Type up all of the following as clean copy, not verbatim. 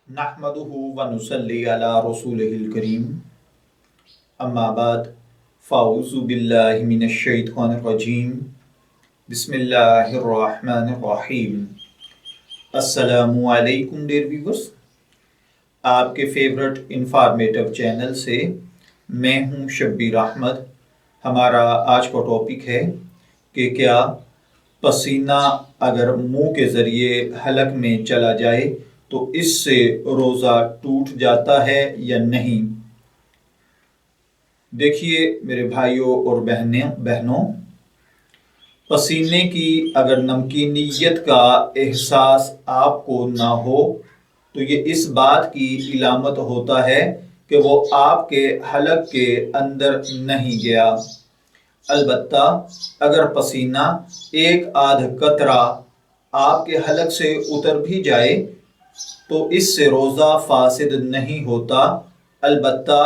नहमदुहु व नुसल्ली अला रसूलिहिल करीम अम्मा बाद फ़ाऊज़ु बिल्लाहि मिनश शैतानिर रजीम बिस्मिल्लाहिर रहमानिर रहीम। अस्सलामु अलैकुम डियर व्यूअर्स, आपके फेवरेट इंफॉर्मेटिव चैनल से मैं हूं शब्बीर अहमद। हमारा आज का टॉपिक है कि क्या पसीना अगर मुंह के ज़रिए हलक में चला जाए तो इससे रोज़ा टूट जाता है या नहीं। देखिए मेरे भाइयों और बहनों, पसीने की अगर नमकीनियत का एहसास आपको ना हो तो ये इस बात की इलामत होता है कि वो आपके हलक के अंदर नहीं गया। अलबत्ता अगर पसीना एक आध कतरा आपके हलक से उतर भी जाए तो इससे रोज़ा फासिद नहीं होता। अलबत्ता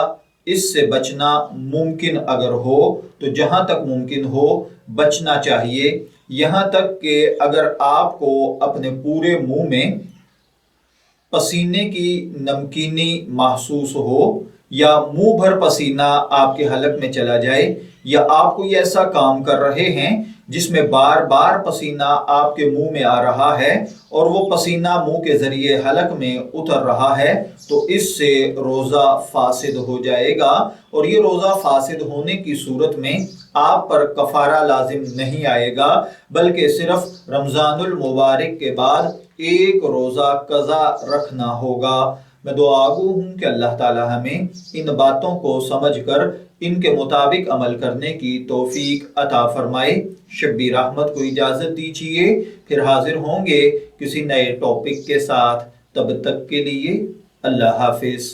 इससे बचना मुमकिन अगर हो तो जहाँ तक मुमकिन हो बचना चाहिए। यहाँ तक कि अगर आपको अपने पूरे मुंह में पसीने की नमकीनी महसूस हो या मुंह भर पसीना आपके हलक में चला जाए या आप कोई ऐसा काम कर रहे हैं जिसमें बार बार पसीना आपके मुंह में आ रहा है और वो पसीना मुंह के जरिए हलक में उतर रहा है तो इससे रोज़ा फासिद हो जाएगा। और ये रोज़ा फासिद होने की सूरत में आप पर कफारा लाजिम नहीं आएगा, बल्कि सिर्फ रमज़ानुल मुबारक के बाद एक रोज़ा कज़ा रखना होगा। मैं दुआगो हूँ कि अल्लाह ताला हमें इन बातों को समझकर इनके मुताबिक अमल करने की तौफीक अता फरमाए। शब्बीर अहमद को इजाज़त दीजिए, फिर हाजिर होंगे किसी नए टॉपिक के साथ। तब तक के लिए अल्लाह हाफिज़।